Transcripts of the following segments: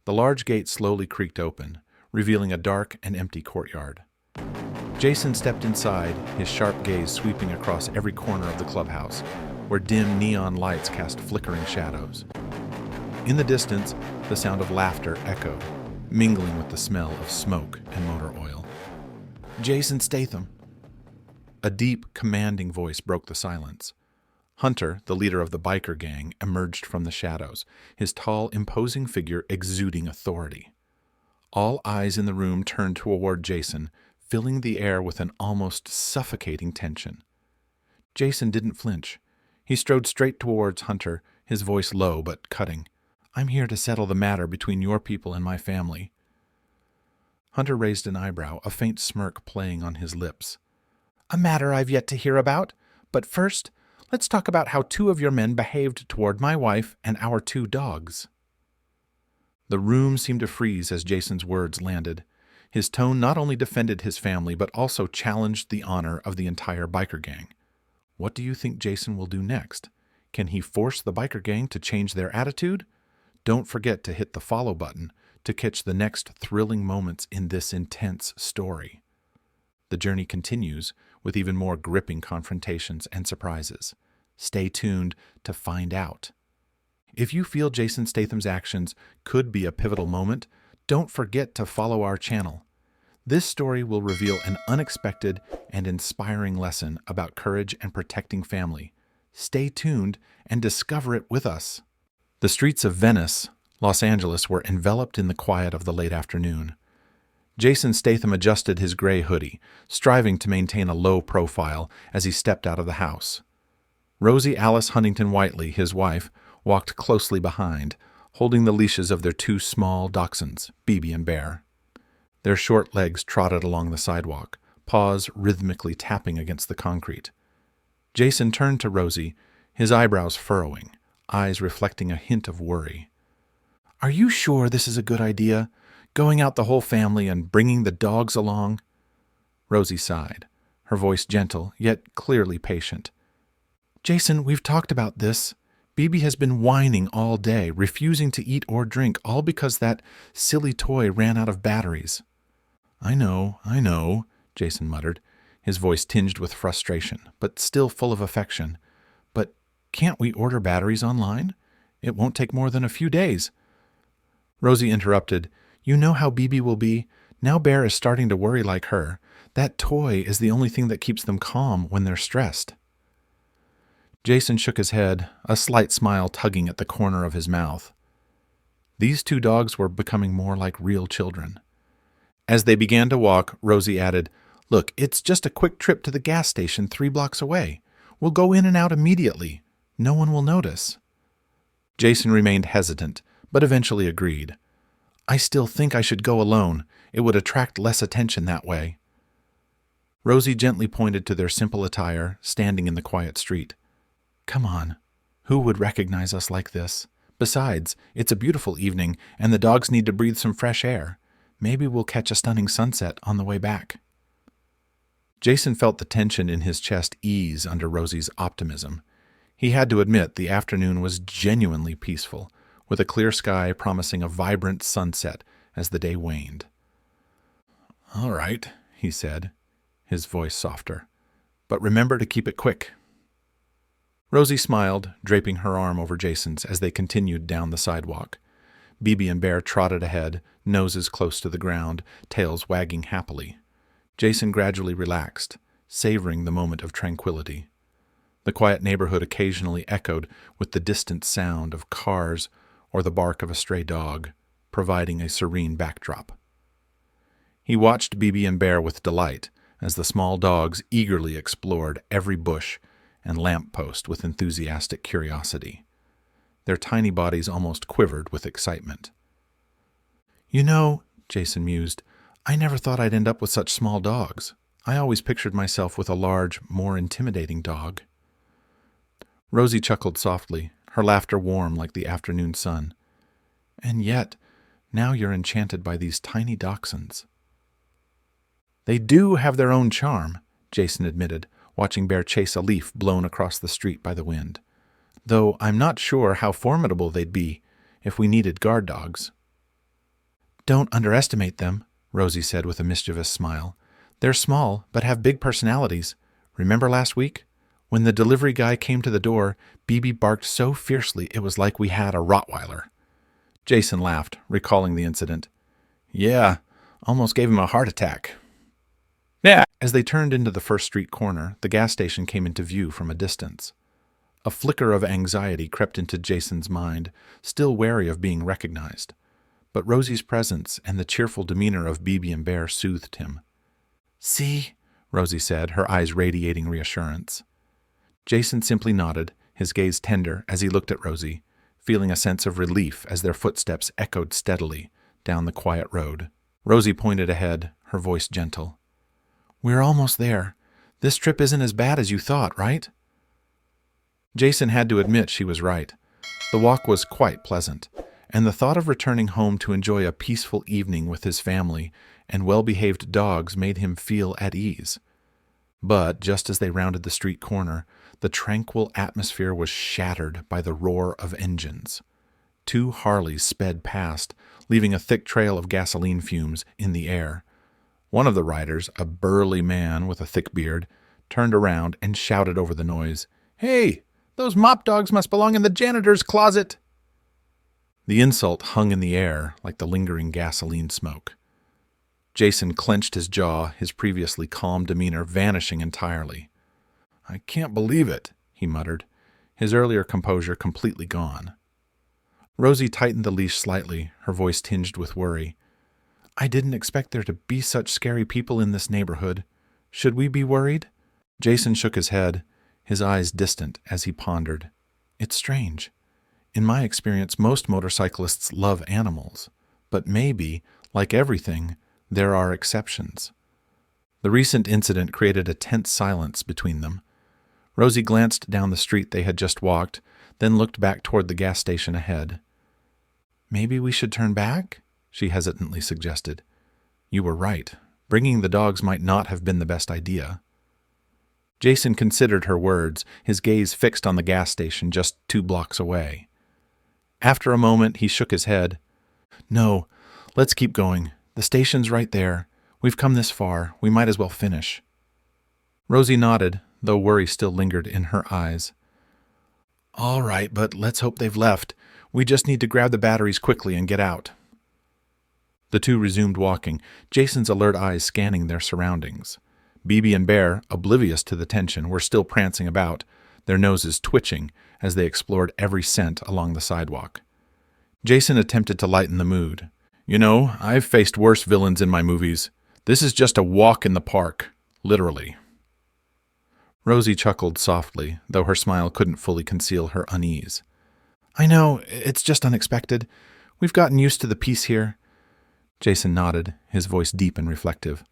The large gate slowly creaked open, revealing a dark and empty courtyard. Jason stepped inside, his sharp gaze sweeping across every corner of the clubhouse, where dim neon lights cast flickering shadows. In the distance, the sound of laughter echoed, mingling with the smell of smoke and motor oil. "Jason Statham." A deep, commanding voice broke the silence. Hunter, the leader of the biker gang, emerged from the shadows, his tall, imposing figure exuding authority. All eyes in the room turned toward Jason, filling the air with an almost suffocating tension. Jason didn't flinch. He strode straight towards Hunter, his voice low but cutting. "I'm here to settle the matter between your people and my family." Hunter raised an eyebrow, a faint smirk playing on his lips. "A matter I've yet to hear about, but first, let's talk about how 2 of your men behaved toward my wife and our 2 dogs." The room seemed to freeze as Jason's words landed. His tone not only defended his family, but also challenged the honor of the entire biker gang. What do you think Jason will do next? Can he force the biker gang to change their attitude? Don't forget to hit the follow button to catch the next thrilling moments in this intense story. The journey continues with even more gripping confrontations and surprises. Stay tuned to find out. If you feel Jason Statham's actions could be a pivotal moment, don't forget to follow our channel. This story will reveal an unexpected and inspiring lesson about courage and protecting family. Stay tuned and discover it with us. The streets of Venice, Los Angeles, were enveloped in the quiet of the late afternoon. Jason Statham adjusted his gray hoodie, striving to maintain a low profile as he stepped out of the house. Rosie Alice Huntington Whiteley, his wife, walked closely behind, holding the leashes of their 2 small dachshunds, Bibi and Bear. Their short legs trotted along the sidewalk, paws rhythmically tapping against the concrete. Jason turned to Rosie, his eyebrows furrowing, eyes reflecting a hint of worry. "Are you sure this is a good idea? Going out the whole family and bringing the dogs along?" Rosie sighed, her voice gentle, yet clearly patient. "Jason, we've talked about this. Bibi has been whining all day, refusing to eat or drink, all because that silly toy ran out of batteries." I know, Jason muttered, his voice tinged with frustration, but still full of affection. "But can't we order batteries online? It won't take more than a few days." Rosie interrupted. "You know how Bibi will be. Now Bear is starting to worry like her. That toy is the only thing that keeps them calm when they're stressed." Jason shook his head, a slight smile tugging at the corner of his mouth. These 2 dogs were becoming more like real children. As they began to walk, Rosie added, "Look, it's just a quick trip to the gas station 3 blocks away. We'll go in and out immediately. No one will notice." Jason remained hesitant, but eventually agreed. "I still think I should go alone. It would attract less attention that way." Rosie gently pointed to their simple attire, standing in the quiet street. "Come on. Who would recognize us like this? Besides, it's a beautiful evening, and the dogs need to breathe some fresh air. Maybe we'll catch a stunning sunset on the way back." Jason felt the tension in his chest ease under Rosie's optimism. He had to admit the afternoon was genuinely peaceful, with a clear sky promising a vibrant sunset as the day waned. "All right," he said, his voice softer. "But remember to keep it quick." Rosie smiled, draping her arm over Jason's as they continued down the sidewalk. Bibi and Bear trotted ahead, noses close to the ground, tails wagging happily. Jason gradually relaxed, savoring the moment of tranquility. The quiet neighborhood occasionally echoed with the distant sound of cars or the bark of a stray dog, providing a serene backdrop. He watched Bibi and Bear with delight as the small dogs eagerly explored every bush and lamppost with enthusiastic curiosity. Their tiny bodies almost quivered with excitement. "You know," Jason mused, "I never thought I'd end up with such small dogs. I always pictured myself with a large, more intimidating dog." Rosie chuckled softly, her laughter warm like the afternoon sun. "And yet, now you're enchanted by these tiny dachshunds." "They do have their own charm," Jason admitted, watching Bear chase a leaf blown across the street by the wind. "Though I'm not sure how formidable they'd be if we needed guard dogs." Don't underestimate them, Rosie said with a mischievous smile. They're small, but have big personalities. Remember last week? When the delivery guy came to the door, Bibi barked so fiercely it was like we had a Rottweiler. Jason laughed, recalling the incident. Yeah, almost gave him a heart attack. Yeah. As they turned into the first street corner, the gas station came into view from a distance. A flicker of anxiety crept into Jason's mind, still wary of being recognized. But Rosie's presence and the cheerful demeanor of Bibi and Bear soothed him. See? Rosie said, her eyes radiating reassurance. Jason simply nodded, his gaze tender as he looked at Rosie, feeling a sense of relief as their footsteps echoed steadily down the quiet road. Rosie pointed ahead, her voice gentle. We're almost there. This trip isn't as bad as you thought, right? Jason had to admit she was right. The walk was quite pleasant, and the thought of returning home to enjoy a peaceful evening with his family and well-behaved dogs made him feel at ease. But just as they rounded the street corner, the tranquil atmosphere was shattered by the roar of engines. 2 Harleys sped past, leaving a thick trail of gasoline fumes in the air. One of the riders, a burly man with a thick beard, turned around and shouted over the noise, "Hey, those mop dogs must belong in the janitor's closet!" The insult hung in the air like the lingering gasoline smoke. Jason clenched his jaw, his previously calm demeanor vanishing entirely. "I can't believe it," he muttered, his earlier composure completely gone. Rosie tightened the leash slightly, her voice tinged with worry. "I didn't expect there to be such scary people in this neighborhood. Should we be worried?" Jason shook his head, his eyes distant as he pondered. "It's strange. In my experience, most motorcyclists love animals, but maybe, like everything, there are exceptions." The recent incident created a tense silence between them. Rosie glanced down the street they had just walked, then looked back toward the gas station ahead. "Maybe we should turn back?" she hesitantly suggested. "You were right. Bringing the dogs might not have been the best idea." Jason considered her words, his gaze fixed on the gas station just 2 blocks away. After a moment, he shook his head. "No, let's keep going. The station's right there. We've come this far. We might as well finish." Rosie nodded, though worry still lingered in her eyes. "All right, but let's hope they've left. We just need to grab the batteries quickly and get out." The 2 resumed walking, Jason's alert eyes scanning their surroundings. Bibi and Bear, oblivious to the tension, were still prancing about, their noses twitching as they explored every scent along the sidewalk. Jason attempted to lighten the mood. "You know, I've faced worse villains in my movies. This is just a walk in the park, literally." Rosie chuckled softly, though her smile couldn't fully conceal her unease. "I know, it's just unexpected. We've gotten used to the peace here." Jason nodded, his voice deep and reflective.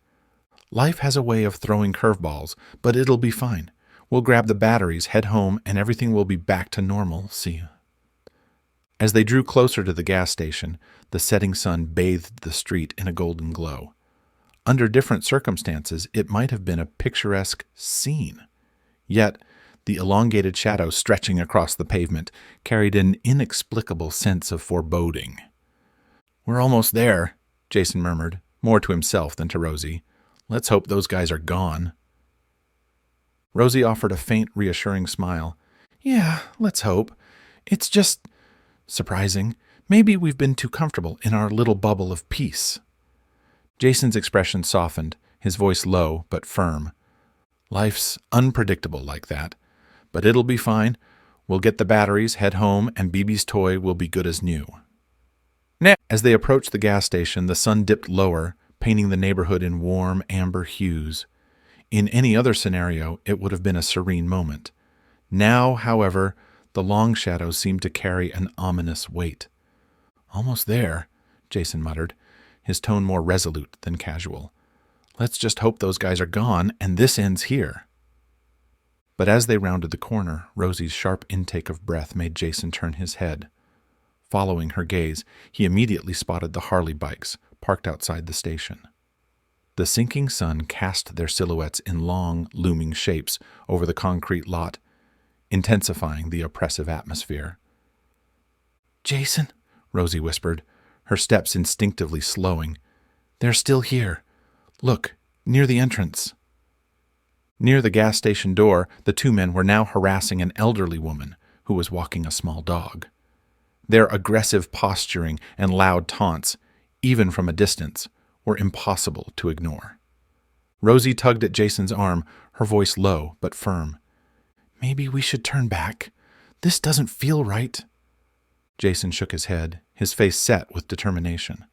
"Life has a way of throwing curveballs, but it'll be fine. We'll grab the batteries, head home, and everything will be back to normal, see." As they drew closer to the gas station, the setting sun bathed the street in a golden glow. Under different circumstances, it might have been a picturesque scene. Yet, the elongated shadow stretching across the pavement carried an inexplicable sense of foreboding. "We're almost there," Jason murmured, more to himself than to Rosie. "Let's hope those guys are gone." Rosie offered a faint, reassuring smile. "Yeah, let's hope. It's just surprising. Maybe we've been too comfortable in our little bubble of peace." Jason's expression softened, his voice low but firm. "Life's unpredictable like that. But it'll be fine. We'll get the batteries, head home, and Bibi's toy will be good as new." As they approached the gas station, the sun dipped lower, painting the neighborhood in warm, amber hues. In any other scenario, it would have been a serene moment. Now, however, the long shadows seemed to carry an ominous weight. "Almost there," Jason muttered, his tone more resolute than casual. "Let's just hope those guys are gone, and this ends here." But as they rounded the corner, Rosie's sharp intake of breath made Jason turn his head. Following her gaze, he immediately spotted the Harley bikes, parked outside the station. The sinking sun cast their silhouettes in long, looming shapes over the concrete lot, intensifying the oppressive atmosphere. "Jason," Rosie whispered, her steps instinctively slowing. "They're still here. Look, near the entrance." Near the gas station door, the two men were now harassing an elderly woman who was walking a small dog. Their aggressive posturing and loud taunts, even from a distance, were impossible to ignore. Rosie tugged at Jason's arm, her voice low but firm. "Maybe we should turn back. This doesn't feel right." Jason shook his head, his face set with determination.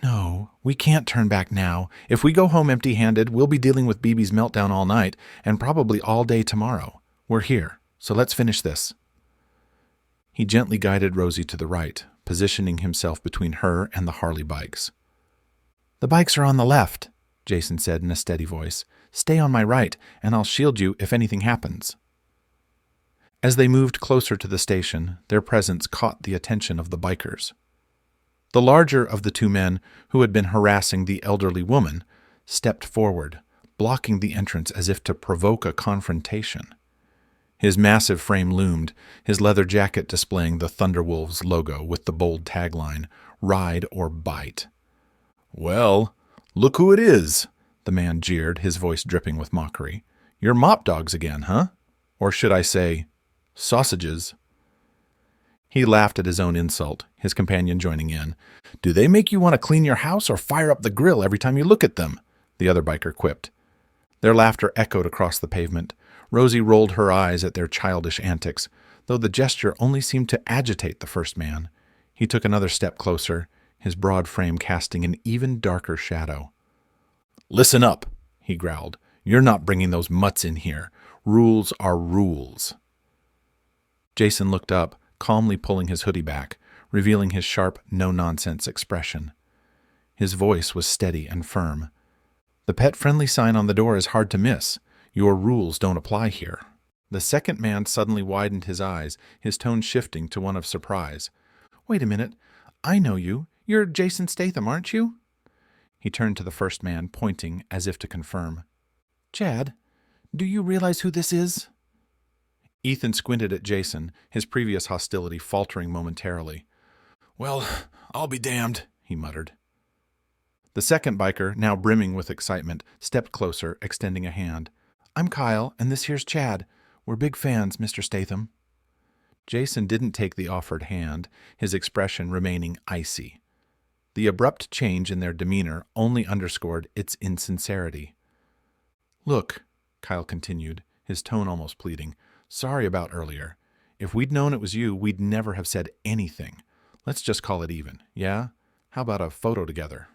"No, we can't turn back now. If we go home empty-handed, we'll be dealing with BB's meltdown all night and probably all day tomorrow. We're here, so let's finish this." He gently guided Rosie to the right, positioning himself between her and the Harley bikes. "The bikes are on the left," Jason said in a steady voice. "Stay on my right, and I'll shield you if anything happens." As they moved closer to the station, their presence caught the attention of the bikers. The larger of the two men, who had been harassing the elderly woman, stepped forward, blocking the entrance as if to provoke a confrontation. His massive frame loomed, his leather jacket displaying the Thunderwolves logo with the bold tagline, "Ride or Bite." "Well, look who it is," the man jeered, his voice dripping with mockery. "You're mop dogs again, huh? Or should I say, sausages?" He laughed at his own insult, his companion joining in. "Do they make you want to clean your house or fire up the grill every time you look at them?" the other biker quipped. Their laughter echoed across the pavement. Rosie rolled her eyes at their childish antics, though the gesture only seemed to agitate the first man. He took another step closer, his broad frame casting an even darker shadow. "Listen up," he growled. "You're not bringing those mutts in here. Rules are rules." Jason looked up, calmly pulling his hoodie back, revealing his sharp, no-nonsense expression. His voice was steady and firm. "The pet-friendly sign on the door is hard to miss. Your rules don't apply here." The second man suddenly widened his eyes, his tone shifting to one of surprise. "Wait a minute. I know you. You're Jason Statham, aren't you?" He turned to the first man, pointing as if to confirm. "Chad, do you realize who this is?" Ethan squinted at Jason, his previous hostility faltering momentarily. "Well, I'll be damned," he muttered. The second biker, now brimming with excitement, stepped closer, extending a hand. "I'm Kyle, and this here's Chad. We're big fans, Mr. Statham." Jason didn't take the offered hand, his expression remaining icy. The abrupt change in their demeanor only underscored its insincerity. "Look," Kyle continued, his tone almost pleading, "sorry about earlier. If we'd known it was you, we'd never have said anything. Let's just call it even, yeah? How about a photo together?"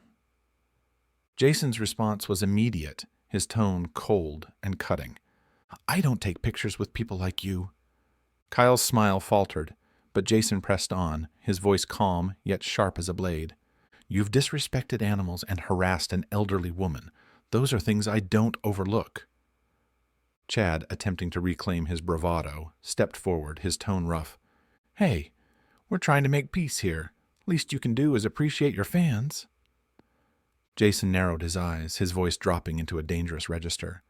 Jason's response was immediate, his tone cold and cutting. "I don't take pictures with people like you." Kyle's smile faltered, but Jason pressed on, his voice calm yet sharp as a blade. "You've disrespected animals and harassed an elderly woman. Those are things I don't overlook." Chad, attempting to reclaim his bravado, stepped forward, his tone rough. "Hey, we're trying to make peace here. Least you can do is appreciate your fans." Jason narrowed his eyes, his voice dropping into a dangerous register.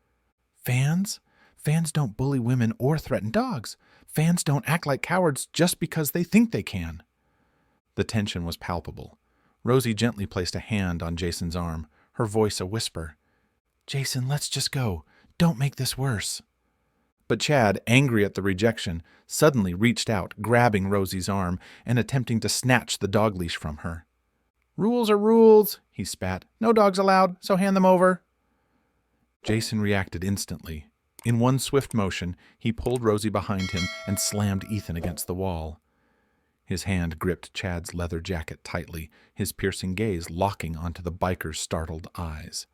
"Fans? Fans don't bully women or threaten dogs. Fans don't act like cowards just because they think they can." The tension was palpable. Rosie gently placed a hand on Jason's arm, her voice a whisper. "Jason, let's just go. Don't make this worse." But Chad, angry at the rejection, suddenly reached out, grabbing Rosie's arm and attempting to snatch the dog leash from her. "Rules are rules," he spat. "No dogs allowed, so hand them over." Jason reacted instantly. In one swift motion, he pulled Rosie behind him and slammed Ethan against the wall. His hand gripped Chad's leather jacket tightly, his piercing gaze locking onto the biker's startled eyes.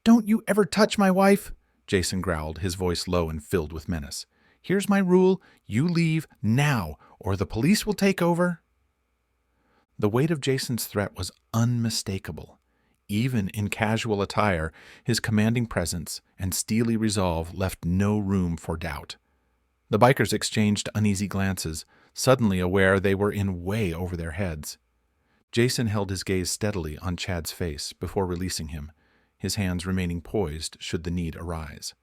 "Don't you ever touch my wife!" Jason growled, his voice low and filled with menace. "Here's my rule. You leave now, or the police will take over." The weight of Jason's threat was unmistakable. Even in casual attire, his commanding presence and steely resolve left no room for doubt. The bikers exchanged uneasy glances, suddenly aware they were in way over their heads. Jason held his gaze steadily on Chad's face before releasing him, his hands remaining poised should the need arise.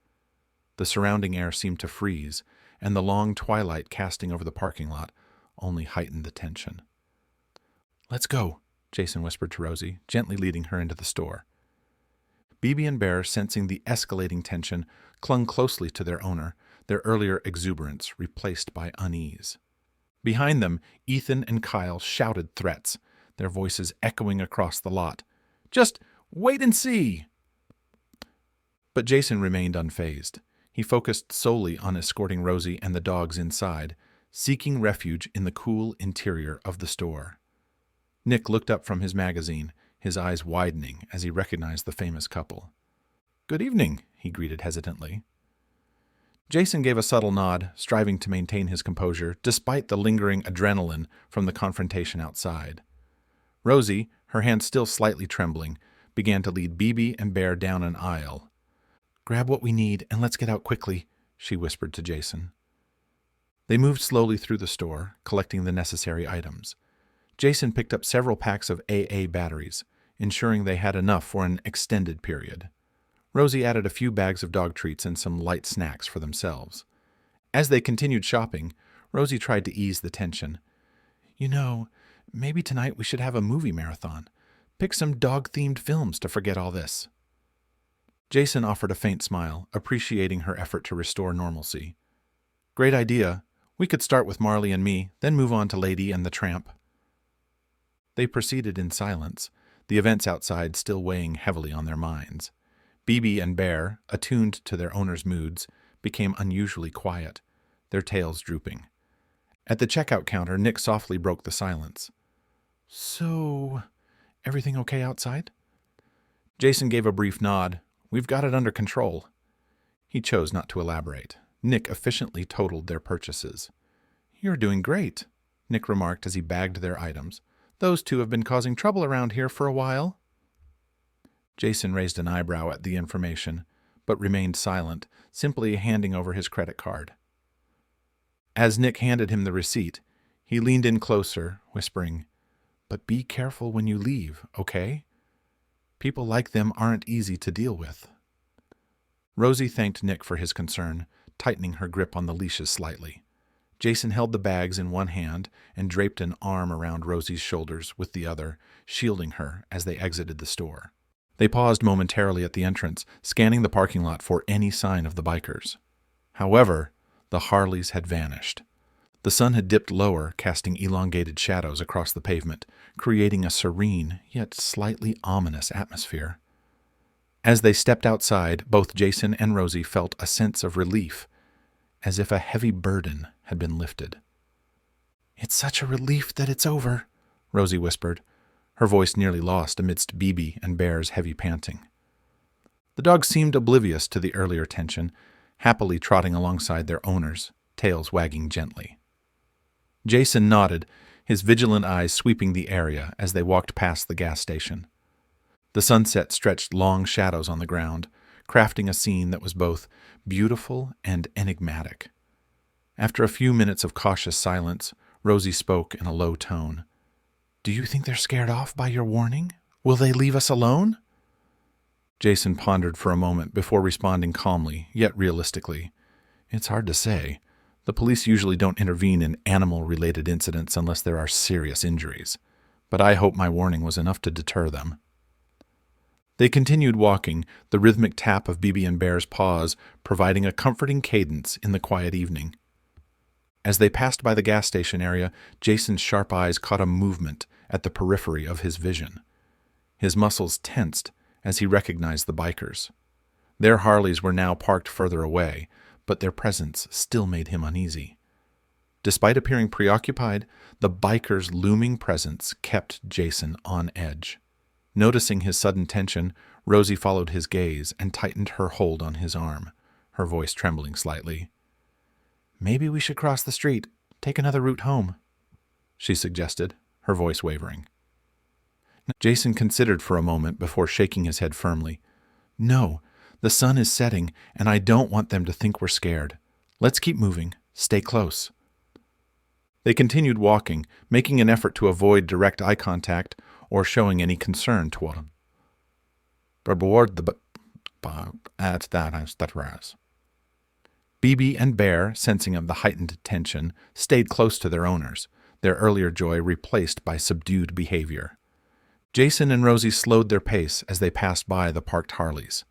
The surrounding air seemed to freeze, and the long twilight casting over the parking lot only heightened the tension. Let's go, Jason whispered to Rosie, gently leading her into the store. Bibi and Bear, sensing the escalating tension, clung closely to their owner, their earlier exuberance replaced by unease. Behind them, Ethan and Kyle shouted threats, their voices echoing across the lot. "Just wait and see!" But Jason remained unfazed. He focused solely on escorting Rosie and the dogs inside, seeking refuge in the cool interior of the store. Nick looked up from his magazine, his eyes widening as he recognized the famous couple. "Good evening," he greeted hesitantly. Jason gave a subtle nod, striving to maintain his composure despite the lingering adrenaline from the confrontation outside. Rosie, her hand still slightly trembling, began to lead Bibi and Bear down an aisle. "Grab what we need and let's get out quickly," she whispered to Jason. They moved slowly through the store, collecting the necessary items. Jason picked up several packs of AA batteries, ensuring they had enough for an extended period. Rosie added a few bags of dog treats and some light snacks for themselves. As they continued shopping, Rosie tried to ease the tension. Maybe tonight we should have a movie marathon. Pick some dog-themed films to forget all this." Jason offered a faint smile, appreciating her effort to restore normalcy. "Great idea. We could start with Marley and me, then move on to Lady and the Tramp." They proceeded in silence, the events outside still weighing heavily on their minds. Bibi and Bear, attuned to their owner's moods, became unusually quiet, their tails drooping. At the checkout counter, Nick softly broke the silence. "So, everything okay outside?" Jason gave a brief nod. "We've got it under control." He chose not to elaborate. Nick efficiently totaled their purchases. "You're doing great," Nick remarked as he bagged their items. "Those two have been causing trouble around here for a while." Jason raised an eyebrow at the information, but remained silent, simply handing over his credit card. As Nick handed him the receipt, he leaned in closer, whispering, "But be careful when you leave, okay? People like them aren't easy to deal with." Rosie thanked Nick for his concern, tightening her grip on the leashes slightly. Jason held the bags in one hand and draped an arm around Rosie's shoulders with the other, shielding her as they exited the store. They paused momentarily at the entrance, scanning the parking lot for any sign of the bikers. However, the Harleys had vanished. The sun had dipped lower, casting elongated shadows across the pavement, creating a serene, yet slightly ominous atmosphere. As they stepped outside, both Jason and Rosie felt a sense of relief, as if a heavy burden had been lifted. "It's such a relief that it's over," Rosie whispered, her voice nearly lost amidst Bibi and Bear's heavy panting. The dogs seemed oblivious to the earlier tension, happily trotting alongside their owners, tails wagging gently. Jason nodded, his vigilant eyes sweeping the area as they walked past the gas station. The sunset stretched long shadows on the ground, crafting a scene that was both beautiful and enigmatic. After a few minutes of cautious silence, Rosie spoke in a low tone. "Do you think they're scared off by your warning? Will they leave us alone?" Jason pondered for a moment before responding calmly, yet realistically. "It's hard to say. The police usually don't intervene in animal-related incidents unless there are serious injuries. But I hope my warning was enough to deter them." They continued walking, the rhythmic tap of Bibi and Bear's paws providing a comforting cadence in the quiet evening. As they passed by the gas station area, Jason's sharp eyes caught a movement at the periphery of his vision. His muscles tensed as he recognized the bikers. Their Harleys were now parked further away, but their presence still made him uneasy. Despite appearing preoccupied, the bikers' looming presence kept Jason on edge. Noticing his sudden tension, Rosie followed his gaze and tightened her hold on his arm, her voice trembling slightly. "Maybe we should cross the street, take another route home," she suggested, her voice wavering. Jason considered for a moment before shaking his head firmly. "No, the sun is setting, and I don't want them to think we're scared. Let's keep moving. Stay close." They continued walking, making an effort to avoid direct eye contact or showing any concern toward him. Bibi and Bear, sensing of the heightened tension, stayed close to their owners, their earlier joy replaced by subdued behavior. Jason and Rosie slowed their pace as they passed by the parked Harleys.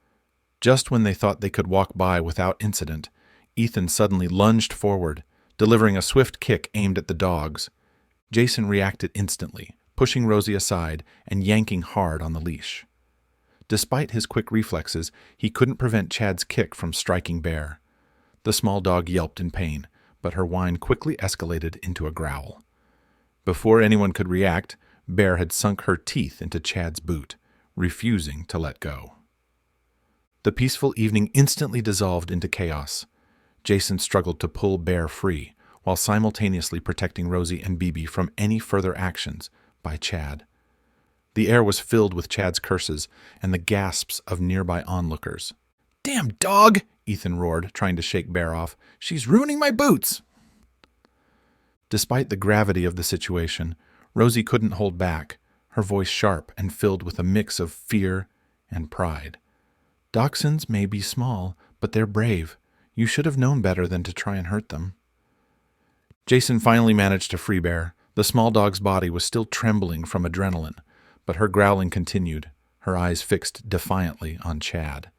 Just when they thought they could walk by without incident, Ethan suddenly lunged forward, delivering a swift kick aimed at the dogs. Jason reacted instantly, pushing Rosie aside and yanking hard on the leash. Despite his quick reflexes, he couldn't prevent Chad's kick from striking Bear. The small dog yelped in pain, but her whine quickly escalated into a growl. Before anyone could react, Bear had sunk her teeth into Chad's boot, refusing to let go. The peaceful evening instantly dissolved into chaos. Jason struggled to pull Bear free, while simultaneously protecting Rosie and Bibi from any further actions by Chad. The air was filled with Chad's curses and the gasps of nearby onlookers. "Damn dog!" Ethan roared, trying to shake Bear off. "She's ruining my boots!" Despite the gravity of the situation, Rosie couldn't hold back, her voice sharp and filled with a mix of fear and pride. "Dachshunds may be small, but they're brave. You should have known better than to try and hurt them." Jason finally managed to free Bear. The small dog's body was still trembling from adrenaline, but her growling continued, her eyes fixed defiantly on Chad.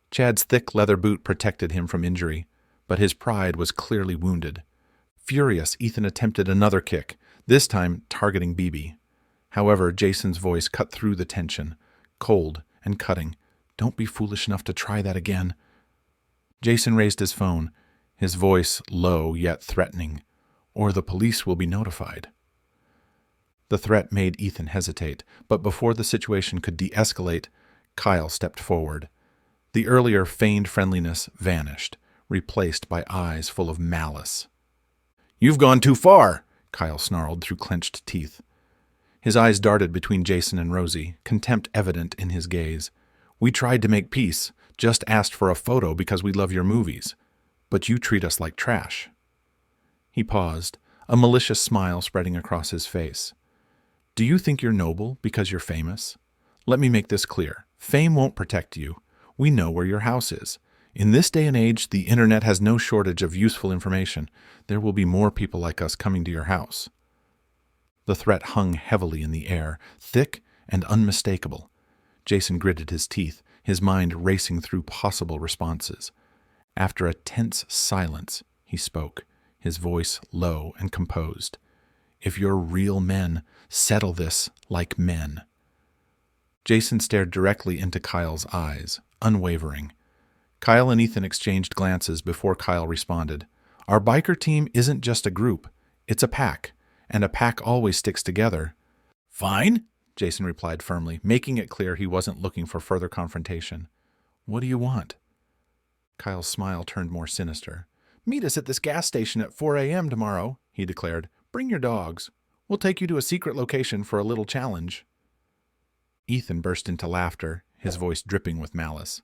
Chad's thick leather boot protected him from injury, but his pride was clearly wounded. Furious, Ethan attempted another kick, this time targeting Bibi. However, Jason's voice cut through the tension, cold and cutting. "Don't be foolish enough to try that again." Jason raised his phone, his voice low yet threatening. "Or the police will be notified." The threat made Ethan hesitate, but before the situation could de-escalate, Kyle stepped forward. The earlier feigned friendliness vanished, replaced by eyes full of malice. "You've gone too far," Kyle snarled through clenched teeth. His eyes darted between Jason and Rosie, contempt evident in his gaze. "We tried to make peace, just asked for a photo because we love your movies. But you treat us like trash." He paused, a malicious smile spreading across his face. "Do you think you're noble because you're famous? Let me make this clear. Fame won't protect you. We know where your house is. In this day and age, the internet has no shortage of useful information. There will be more people like us coming to your house." The threat hung heavily in the air, thick and unmistakable. Jason gritted his teeth, his mind racing through possible responses. After a tense silence, he spoke, his voice low and composed. "If you're real men, settle this like men." Jason stared directly into Kyle's eyes, unwavering. Kyle and Ethan exchanged glances before Kyle responded. "Our biker team isn't just a group, it's a pack, and a pack always sticks together." "Fine," Jason replied firmly, making it clear he wasn't looking for further confrontation. "What do you want?" Kyle's smile turned more sinister. "Meet us at this gas station at 4 a.m. tomorrow," he declared. "Bring your dogs. We'll take you to a secret location for a little challenge." Ethan burst into laughter, his voice dripping with malice.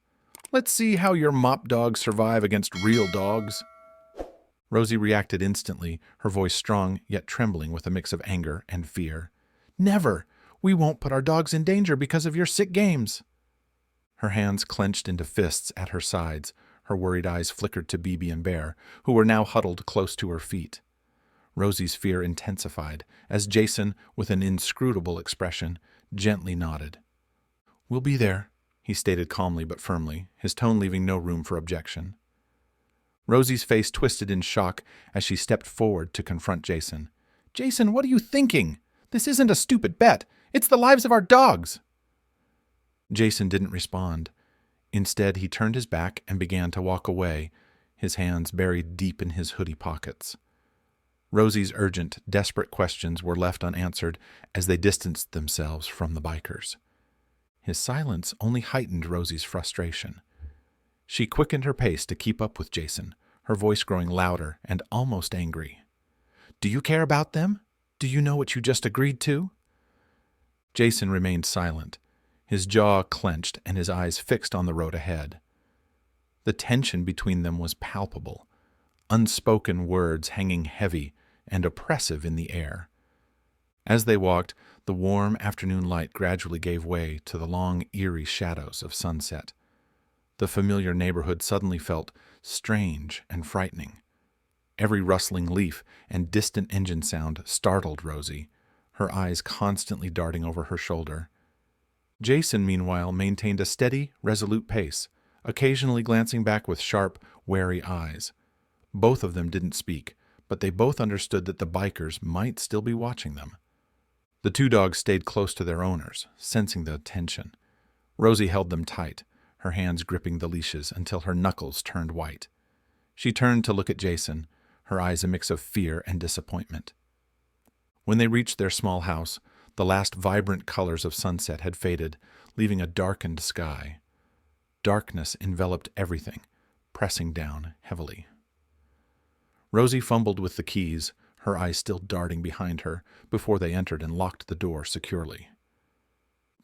"Let's see how your mop dogs survive against real dogs." Rosie reacted instantly, her voice strong yet trembling with a mix of anger and fear. "Never! We won't put our dogs in danger because of your sick games." Her hands clenched into fists at her sides, her worried eyes flickered to Bibi and Bear, who were now huddled close to her feet. Rosie's fear intensified as Jason, with an inscrutable expression, gently nodded. "We'll be there," he stated calmly but firmly, his tone leaving no room for objection. Rosie's face twisted in shock as she stepped forward to confront Jason. "Jason, what are you thinking? This isn't a stupid bet. It's the lives of our dogs." Jason didn't respond. Instead, he turned his back and began to walk away, his hands buried deep in his hoodie pockets. Rosie's urgent, desperate questions were left unanswered as they distanced themselves from the bikers. His silence only heightened Rosie's frustration. She quickened her pace to keep up with Jason, her voice growing louder and almost angry. "Do you care about them? Do you know what you just agreed to?" Jason remained silent, his jaw clenched and his eyes fixed on the road ahead. The tension between them was palpable, unspoken words hanging heavy and oppressive in the air. As they walked, the warm afternoon light gradually gave way to the long, eerie shadows of sunset. The familiar neighborhood suddenly felt strange and frightening. Every rustling leaf and distant engine sound startled Rosie, her eyes constantly darting over her shoulder. Jason, meanwhile, maintained a steady, resolute pace, occasionally glancing back with sharp, wary eyes. Both of them didn't speak, but they both understood that the bikers might still be watching them. The two dogs stayed close to their owners, sensing the tension. Rosie held them tight, her hands gripping the leashes until her knuckles turned white. She turned to look at Jason, her eyes a mix of fear and disappointment. When they reached their small house, the last vibrant colors of sunset had faded, leaving a darkened sky. Darkness enveloped everything, pressing down heavily. Rosie fumbled with the keys, her eyes still darting behind her, before they entered and locked the door securely.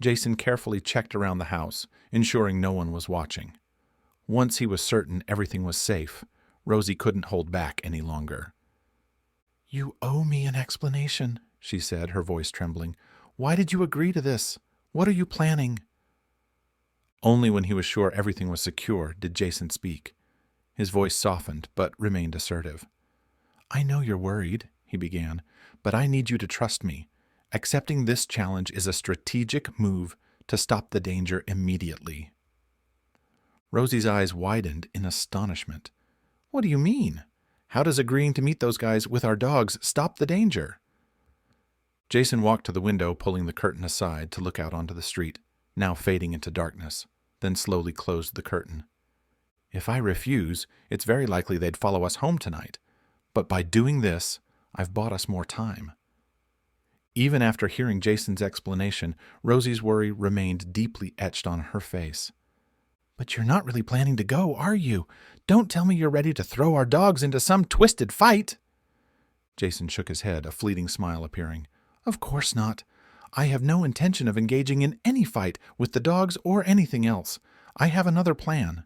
Jason carefully checked around the house, ensuring no one was watching. Once he was certain everything was safe, Rosie couldn't hold back any longer. "You owe me an explanation," she said, her voice trembling. "Why did you agree to this? What are you planning?" Only when he was sure everything was secure did Jason speak. His voice softened, but remained assertive. "I know you're worried," he began, "but I need you to trust me. Accepting this challenge is a strategic move to stop the danger immediately." Rosie's eyes widened in astonishment. "What do you mean? How does agreeing to meet those guys with our dogs stop the danger?" Jason walked to the window, pulling the curtain aside to look out onto the street, now fading into darkness, then slowly closed the curtain. "If I refuse, it's very likely they'd follow us home tonight. But by doing this, I've bought us more time." Even after hearing Jason's explanation, Rosie's worry remained deeply etched on her face. "But you're not really planning to go, are you? Don't tell me you're ready to throw our dogs into some twisted fight." Jason shook his head, a fleeting smile appearing. "Of course not. I have no intention of engaging in any fight with the dogs or anything else. I have another plan."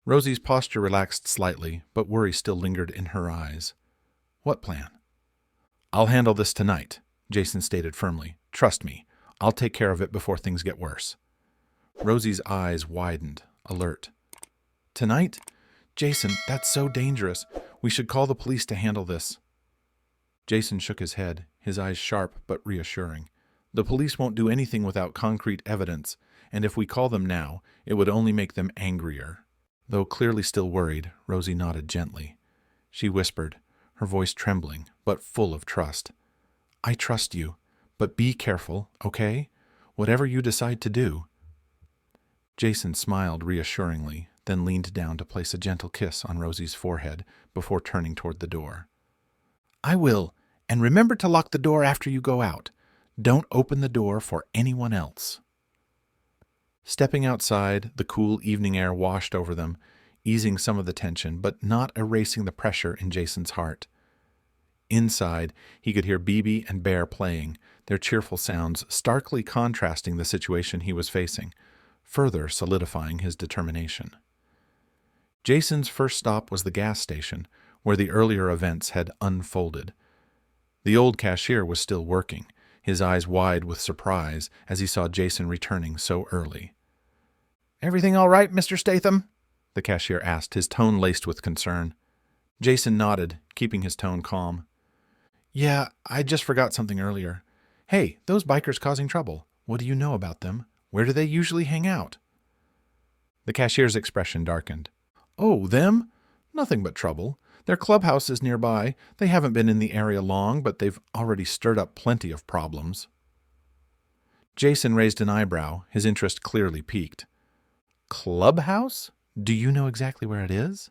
Rosie's posture relaxed slightly, but worry still lingered in her eyes. "What plan?" "I'll handle this tonight," Jason stated firmly. "Trust me, I'll take care of it before things get worse." Rosie's eyes widened, alert. "Tonight? Jason, that's so dangerous. We should call the police to handle this." Jason shook his head, his eyes sharp but reassuring. "The police won't do anything without concrete evidence, and if we call them now, it would only make them angrier." Though clearly still worried, Rosie nodded gently. She whispered, her voice trembling, but full of trust. "I trust you, but be careful, okay? Whatever you decide to do." Jason smiled reassuringly, then leaned down to place a gentle kiss on Rosie's forehead before turning toward the door. "I will, and remember to lock the door after you go out. Don't open the door for anyone else." Stepping outside, the cool evening air washed over them, easing some of the tension, but not erasing the pressure in Jason's heart. Inside, he could hear Bibi and Bear playing, their cheerful sounds starkly contrasting the situation he was facing, further solidifying his determination. Jason's first stop was the gas station, where the earlier events had unfolded. The old cashier was still working, his eyes wide with surprise as he saw Jason returning so early. "Everything all right, Mr. Statham?" the cashier asked, his tone laced with concern. Jason nodded, keeping his tone calm. "Yeah, I just forgot something earlier. Hey, those bikers causing trouble. What do you know about them? Where do they usually hang out?" The cashier's expression darkened. "Oh, them? Nothing but trouble. Their clubhouse is nearby. They haven't been in the area long, but they've already stirred up plenty of problems." Jason raised an eyebrow, his interest clearly piqued. "Clubhouse? Do you know exactly where it is?"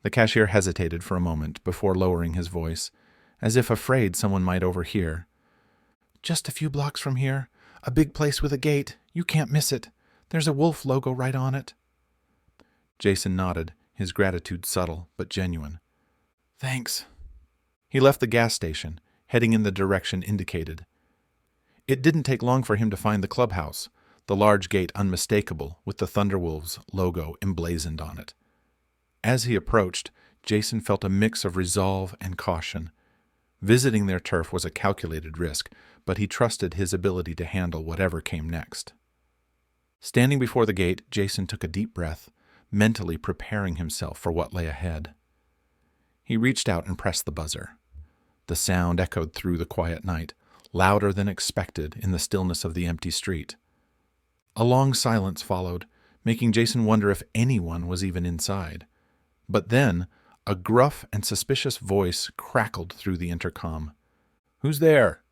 The cashier hesitated for a moment before lowering his voice, as if afraid someone might overhear. "Just a few blocks from here. A big place with a gate. You can't miss it. There's a wolf logo right on it." Jason nodded, his gratitude subtle but genuine. "Thanks." He left the gas station, heading in the direction indicated. It didn't take long for him to find the clubhouse, the large gate unmistakable with the Thunderwolves logo emblazoned on it. As he approached, Jason felt a mix of resolve and caution. Visiting their turf was a calculated risk, but he trusted his ability to handle whatever came next. Standing before the gate, Jason took a deep breath, mentally preparing himself for what lay ahead. He reached out and pressed the buzzer. The sound echoed through the quiet night, louder than expected in the stillness of the empty street. A long silence followed, making Jason wonder if anyone was even inside. But then, a gruff and suspicious voice crackled through the intercom. "Who's there?"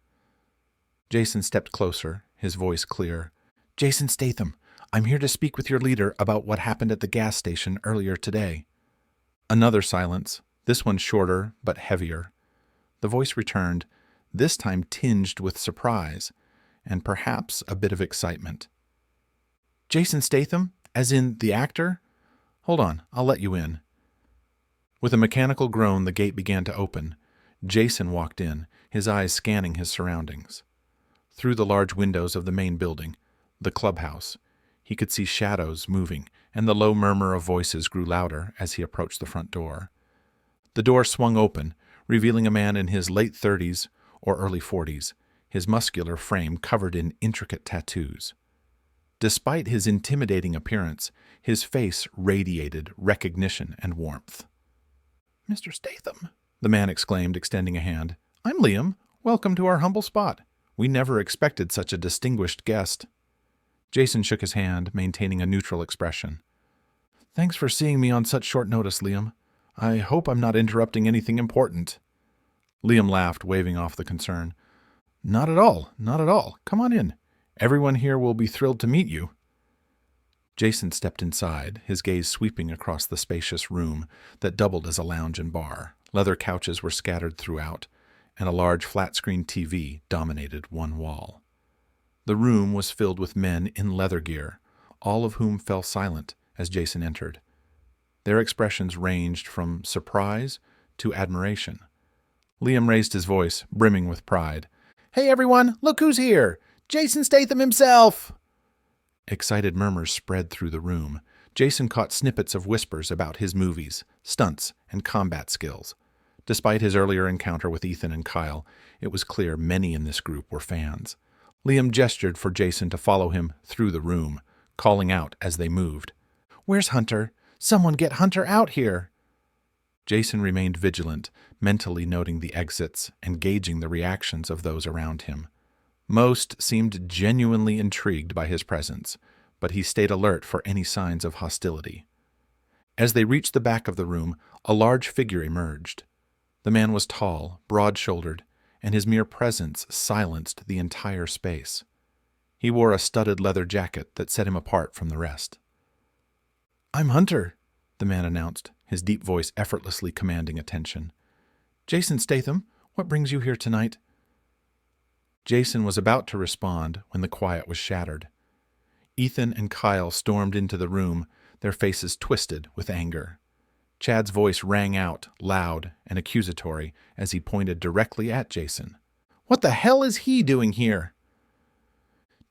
Jason stepped closer, his voice clear. "Jason Statham, I'm here to speak with your leader about what happened at the gas station earlier today." Another silence, this one shorter but heavier. The voice returned, this time tinged with surprise, and perhaps a bit of excitement. "Jason Statham, as in the actor? Hold on, I'll let you in." With a mechanical groan, the gate began to open. Jason walked in, his eyes scanning his surroundings. Through the large windows of the main building, the clubhouse, he could see shadows moving, and the low murmur of voices grew louder as he approached the front door. The door swung open, revealing a man in his late 30s or early 40s, his muscular frame covered in intricate tattoos. Despite his intimidating appearance, his face radiated recognition and warmth. "Mr. Statham," the man exclaimed, extending a hand. "I'm Liam. Welcome to our humble spot. We never expected such a distinguished guest." Jason shook his hand, maintaining a neutral expression. "Thanks for seeing me on such short notice, Liam. I hope I'm not interrupting anything important." Liam laughed, waving off the concern. "Not at all, not at all. Come on in. Everyone here will be thrilled to meet you." Jason stepped inside, his gaze sweeping across the spacious room that doubled as a lounge and bar. Leather couches were scattered throughout, and a large flat-screen TV dominated one wall. The room was filled with men in leather gear, all of whom fell silent as Jason entered. Their expressions ranged from surprise to admiration. Liam raised his voice, brimming with pride. "Hey everyone, look who's here! Jason Statham himself!" Excited murmurs spread through the room. Jason caught snippets of whispers about his movies, stunts, and combat skills. Despite his earlier encounter with Ethan and Kyle, it was clear many in this group were fans. Liam gestured for Jason to follow him through the room, calling out as they moved. "Where's Hunter? Someone get Hunter out here!" Jason remained vigilant, mentally noting the exits and gauging the reactions of those around him. Most seemed genuinely intrigued by his presence, but he stayed alert for any signs of hostility. As they reached the back of the room, a large figure emerged. The man was tall, broad-shouldered, and his mere presence silenced the entire space. He wore a studded leather jacket that set him apart from the rest. "I'm Hunter," the man announced, his deep voice effortlessly commanding attention. "Jason Statham, what brings you here tonight?" Jason was about to respond when the quiet was shattered. Ethan and Kyle stormed into the room, their faces twisted with anger. Chad's voice rang out, loud and accusatory, as he pointed directly at Jason. "What the hell is he doing here?"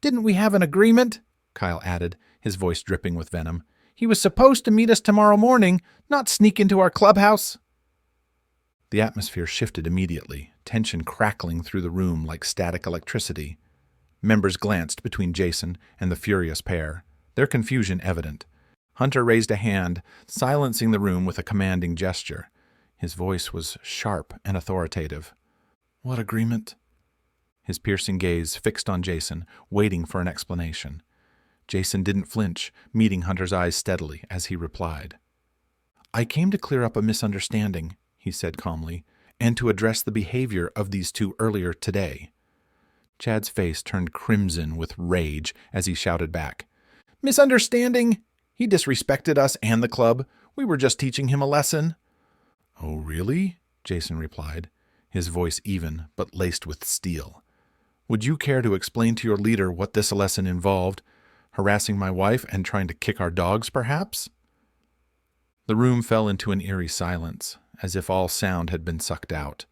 "Didn't we have an agreement?" Kyle added, his voice dripping with venom. "He was supposed to meet us tomorrow morning, not sneak into our clubhouse." The atmosphere shifted immediately, tension crackling through the room like static electricity. Members glanced between Jason and the furious pair, their confusion evident. Hunter raised a hand, silencing the room with a commanding gesture. His voice was sharp and authoritative. "What agreement?" His piercing gaze fixed on Jason, waiting for an explanation. Jason didn't flinch, meeting Hunter's eyes steadily as he replied. "I came to clear up a misunderstanding," he said calmly, "and to address the behavior of these two earlier today." Chad's face turned crimson with rage as he shouted back. "Misunderstanding? He disrespected us and the club. We were just teaching him a lesson." "Oh, really?" Jason replied, his voice even but laced with steel. "Would you care to explain to your leader what this lesson involved? Harassing my wife and trying to kick our dogs, perhaps?" The room fell into an eerie silence, as if all sound had been sucked out.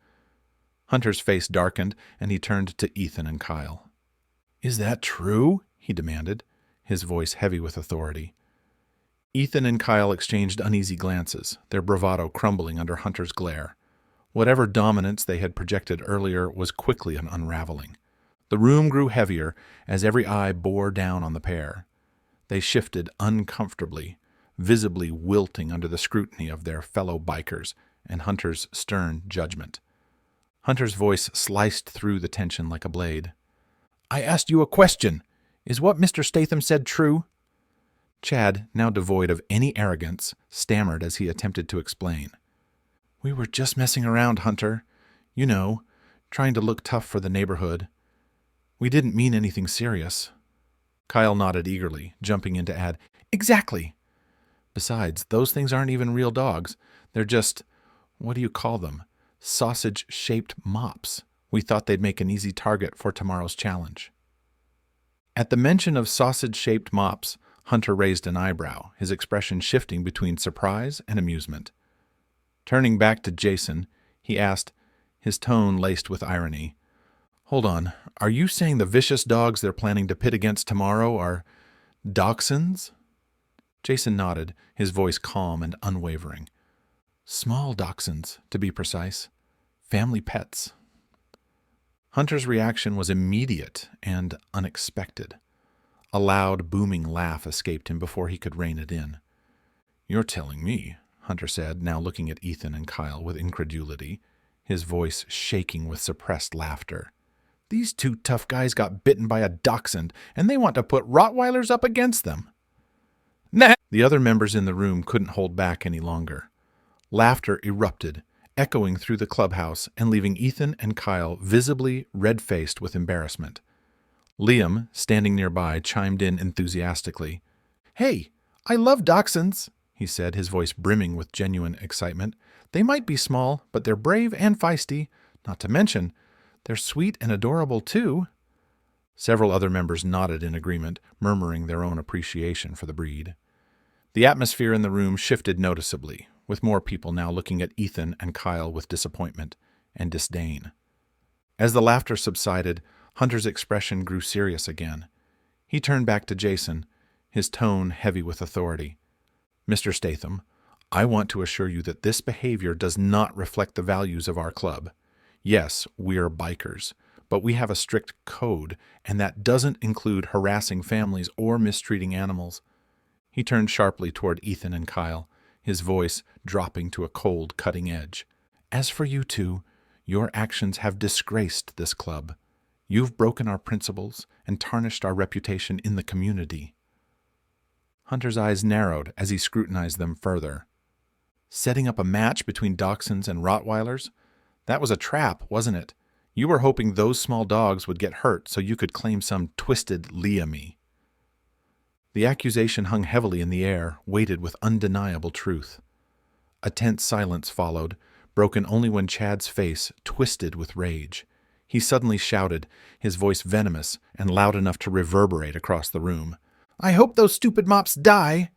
Hunter's face darkened, and he turned to Ethan and Kyle. "Is that true?" he demanded, his voice heavy with authority. Ethan and Kyle exchanged uneasy glances, their bravado crumbling under Hunter's glare. Whatever dominance they had projected earlier was quickly unraveling. The room grew heavier as every eye bore down on the pair. They shifted uncomfortably, visibly wilting under the scrutiny of their fellow bikers, and Hunter's stern judgment. Hunter's voice sliced through the tension like a blade. "I asked you a question. Is what Mr. Statham said true?" Chad, now devoid of any arrogance, stammered as he attempted to explain. "We were just messing around, Hunter. You know, trying to look tough for the neighborhood. We didn't mean anything serious." Kyle nodded eagerly, jumping in to add, "Exactly. Besides, those things aren't even real dogs. They're just, what do you call them? Sausage-shaped mops. We thought they'd make an easy target for tomorrow's challenge." At the mention of sausage-shaped mops, Hunter raised an eyebrow, his expression shifting between surprise and amusement. Turning back to Jason, he asked, his tone laced with irony, "Hold on, are you saying the vicious dogs they're planning to pit against tomorrow are dachshunds?" Jason nodded, his voice calm and unwavering. "Small dachshunds, to be precise. Family pets." Hunter's reaction was immediate and unexpected. A loud, booming laugh escaped him before he could rein it in. "You're telling me," Hunter said, now looking at Ethan and Kyle with incredulity, his voice shaking with suppressed laughter. "These two tough guys got bitten by a dachshund, and they want to put Rottweilers up against them." "Nah!" The other members in the room couldn't hold back any longer. Laughter erupted, echoing through the clubhouse and leaving Ethan and Kyle visibly red-faced with embarrassment. Liam, standing nearby, chimed in enthusiastically. "Hey, I love dachshunds," he said, his voice brimming with genuine excitement. "They might be small, but they're brave and feisty. Not to mention, they're sweet and adorable, too." Several other members nodded in agreement, murmuring their own appreciation for the breed. The atmosphere in the room shifted noticeably, with more people now looking at Ethan and Kyle with disappointment and disdain. As the laughter subsided, Hunter's expression grew serious again. He turned back to Jason, his tone heavy with authority. "Mr. Statham, I want to assure you that this behavior does not reflect the values of our club. Yes, we're bikers, but we have a strict code, and that doesn't include harassing families or mistreating animals." He turned sharply toward Ethan and Kyle, his voice dropping to a cold, cutting edge. "As for you two, your actions have disgraced this club. You've broken our principles and tarnished our reputation in the community." Hunter's eyes narrowed as he scrutinized them further. "Setting up a match between dachshunds and Rottweilers? That was a trap, wasn't it? You were hoping those small dogs would get hurt so you could claim some twisted Liam-y." The accusation hung heavily in the air, weighted with undeniable truth. A tense silence followed, broken only when Chad's face twisted with rage. He suddenly shouted, his voice venomous and loud enough to reverberate across the room. "I hope those stupid mops die!"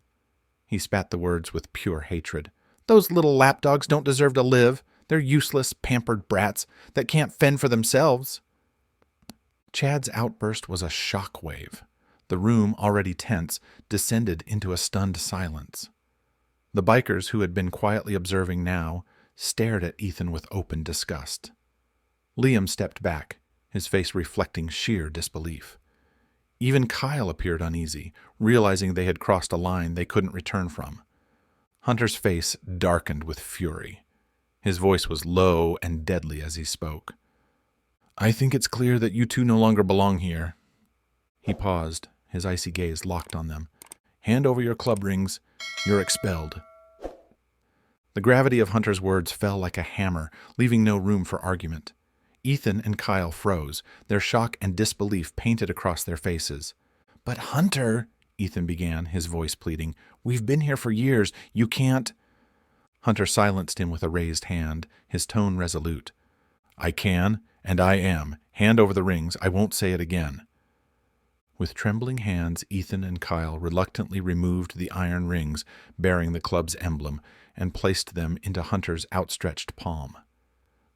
He spat the words with pure hatred. "Those little lapdogs don't deserve to live. They're useless, pampered brats that can't fend for themselves." Chad's outburst was a shockwave. The room, already tense, descended into a stunned silence. The bikers, who had been quietly observing now, stared at Ethan with open disgust. Liam stepped back, his face reflecting sheer disbelief. Even Kyle appeared uneasy, realizing they had crossed a line they couldn't return from. Hunter's face darkened with fury. His voice was low and deadly as he spoke. "I think it's clear that you two no longer belong here." He paused, his icy gaze locked on them. "Hand over your club rings. You're expelled." The gravity of Hunter's words fell like a hammer, leaving no room for argument. Ethan and Kyle froze, their shock and disbelief painted across their faces. "But Hunter," Ethan began, his voice pleading, "we've been here for years. You can't—" Hunter silenced him with a raised hand, his tone resolute. "I can, and I am. Hand over the rings. I won't say it again." With trembling hands, Ethan and Kyle reluctantly removed the iron rings bearing the club's emblem and placed them into Hunter's outstretched palm.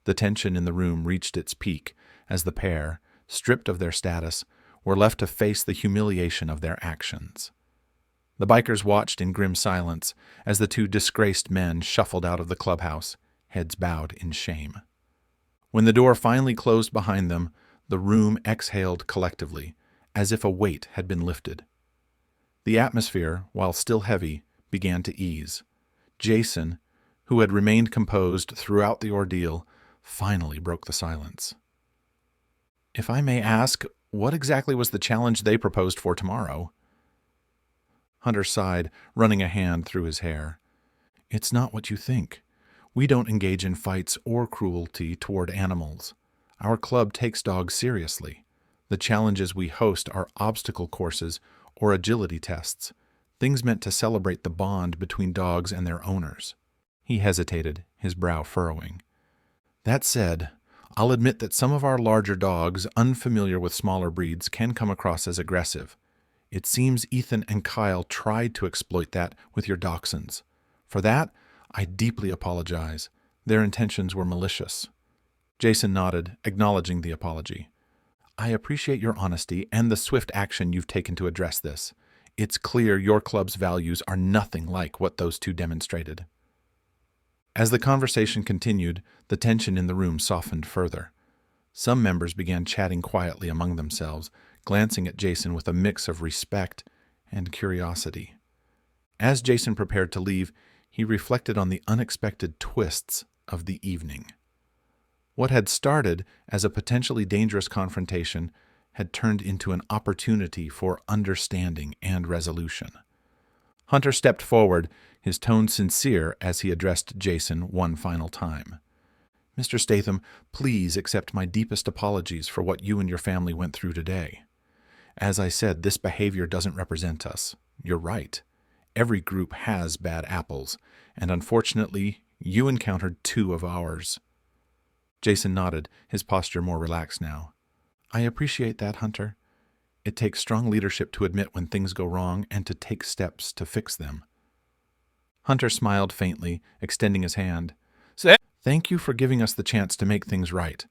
The tension in the room reached its peak as the pair, stripped of their status, were left to face the humiliation of their actions. The bikers watched in grim silence as the two disgraced men shuffled out of the clubhouse, heads bowed in shame. When the door finally closed behind them, the room exhaled collectively, as if a weight had been lifted. The atmosphere, while still heavy, began to ease. Jason, who had remained composed throughout the ordeal, finally broke the silence. "If I may ask, what exactly was the challenge they proposed for tomorrow?" Hunter sighed, running a hand through his hair. "It's not what you think. We don't engage in fights or cruelty toward animals. Our club takes dogs seriously. The challenges we host are obstacle courses or agility tests, things meant to celebrate the bond between dogs and their owners." He hesitated, his brow furrowing. "That said, I'll admit that some of our larger dogs, unfamiliar with smaller breeds, can come across as aggressive. It seems Ethan and Kyle tried to exploit that with your dachshunds. For that, I deeply apologize. Their intentions were malicious." Jason nodded, acknowledging the apology. "I appreciate your honesty and the swift action you've taken to address this. It's clear your club's values are nothing like what those two demonstrated." As the conversation continued, the tension in the room softened further. Some members began chatting quietly among themselves, glancing at Jason with a mix of respect and curiosity. As Jason prepared to leave, he reflected on the unexpected twists of the evening. What had started as a potentially dangerous confrontation had turned into an opportunity for understanding and resolution. Hunter stepped forward, his tone sincere as he addressed Jason one final time. "Mr. Statham, please accept my deepest apologies for what you and your family went through today. As I said, this behavior doesn't represent us. You're right. Every group has bad apples, and unfortunately, you encountered two of ours." Jason nodded, his posture more relaxed now. "I appreciate that, Hunter. It takes strong leadership to admit when things go wrong and to take steps to fix them." Hunter smiled faintly, extending his hand. "Thank you for giving us the chance to make things right.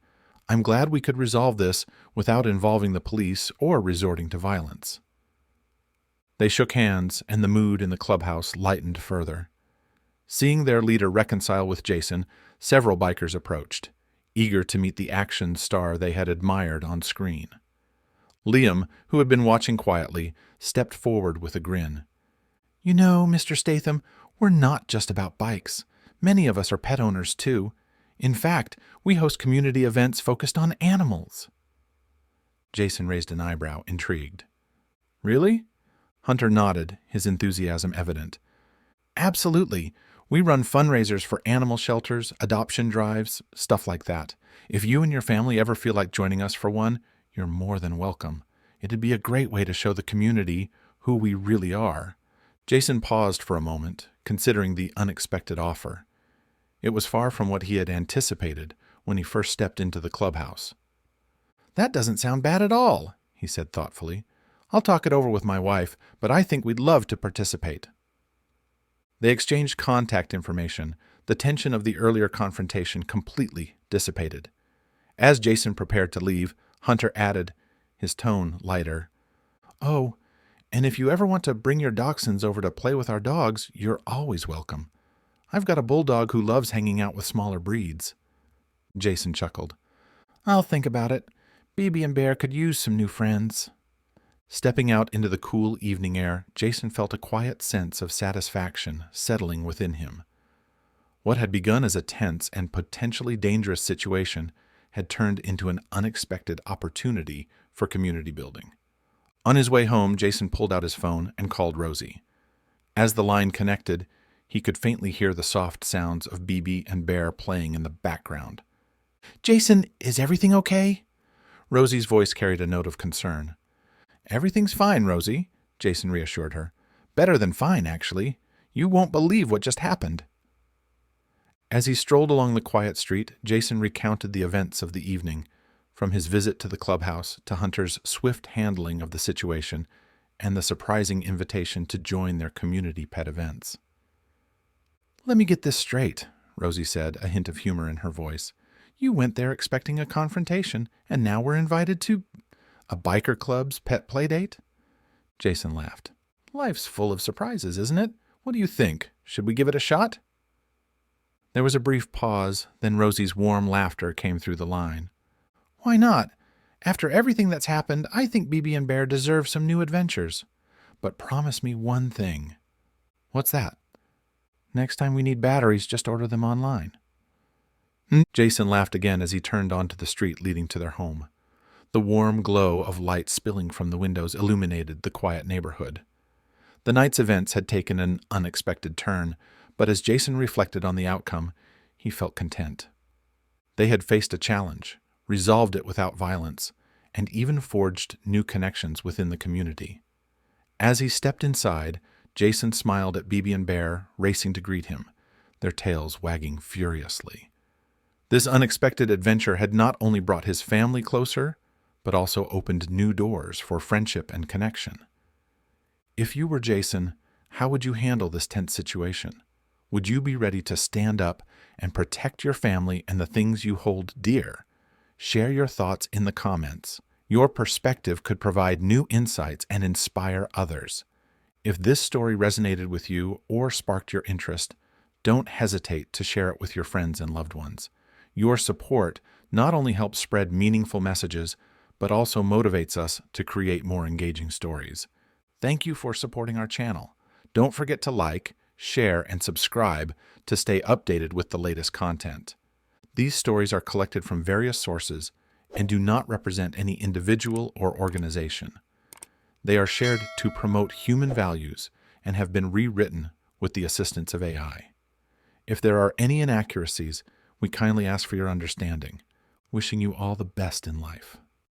I'm glad we could resolve this without involving the police or resorting to violence." They shook hands, and the mood in the clubhouse lightened further. Seeing their leader reconcile with Jason, several bikers approached, eager to meet the action star they had admired on screen. Liam, who had been watching quietly, stepped forward with a grin. "You know, Mr. Statham, we're not just about bikes. Many of us are pet owners, too. In fact, we host community events focused on animals." Jason raised an eyebrow, intrigued. "Really?" Hunter nodded, his enthusiasm evident. "Absolutely. We run fundraisers for animal shelters, adoption drives, stuff like that. If you and your family ever feel like joining us for one, you're more than welcome. It'd be a great way to show the community who we really are." Jason paused for a moment, considering the unexpected offer. It was far from what he had anticipated when he first stepped into the clubhouse. "That doesn't sound bad at all," he said thoughtfully. "I'll talk it over with my wife, but I think we'd love to participate." They exchanged contact information. The tension of the earlier confrontation completely dissipated. As Jason prepared to leave, Hunter added, his tone lighter. "Oh, and if you ever want to bring your dachshunds over to play with our dogs, you're always welcome. I've got a bulldog who loves hanging out with smaller breeds." Jason chuckled. "I'll think about it. BB and Bear could use some new friends." Stepping out into the cool evening air, Jason felt a quiet sense of satisfaction settling within him. What had begun as a tense and potentially dangerous situation had turned into an unexpected opportunity for community building. On his way home, Jason pulled out his phone and called Rosie. As the line connected, he could faintly hear the soft sounds of BB and Bear playing in the background. "Jason, is everything okay?" Rosie's voice carried a note of concern. "Everything's fine, Rosie," Jason reassured her. "Better than fine, actually. You won't believe what just happened." As he strolled along the quiet street, Jason recounted the events of the evening, from his visit to the clubhouse to Hunter's swift handling of the situation and the surprising invitation to join their community pet events. "Let me get this straight," Rosie said, a hint of humor in her voice. "You went there expecting a confrontation, and now we're invited to a biker club's pet playdate?" Jason laughed. "Life's full of surprises, isn't it? What do you think? Should we give it a shot?" There was a brief pause, then Rosie's warm laughter came through the line. "Why not? After everything that's happened, I think BB and Bear deserve some new adventures. But promise me one thing." "What's that?" Next time we need batteries, just order them online. Jason laughed again as he turned onto the street leading to their home. The warm glow of light spilling from the windows illuminated the quiet neighborhood. The night's events had taken an unexpected turn, but as Jason reflected on the outcome, he felt content. They had faced a challenge, resolved it without violence, and even forged new connections within the community. As he stepped inside, Jason smiled at BB and Bear, racing to greet him, their tails wagging furiously. This unexpected adventure had not only brought his family closer, but also opened new doors for friendship and connection. If you were Jason, how would you handle this tense situation? Would you be ready to stand up and protect your family and the things you hold dear? Share your thoughts in the comments. Your perspective could provide new insights and inspire others. If this story resonated with you or sparked your interest, don't hesitate to share it with your friends and loved ones. Your support not only helps spread meaningful messages, but also motivates us to create more engaging stories. Thank you for supporting our channel. Don't forget to like, share, and subscribe to stay updated with the latest content. These stories are collected from various sources and do not represent any individual or organization. They are shared to promote human values and have been rewritten with the assistance of AI. If there are any inaccuracies, we kindly ask for your understanding. Wishing you all the best in life.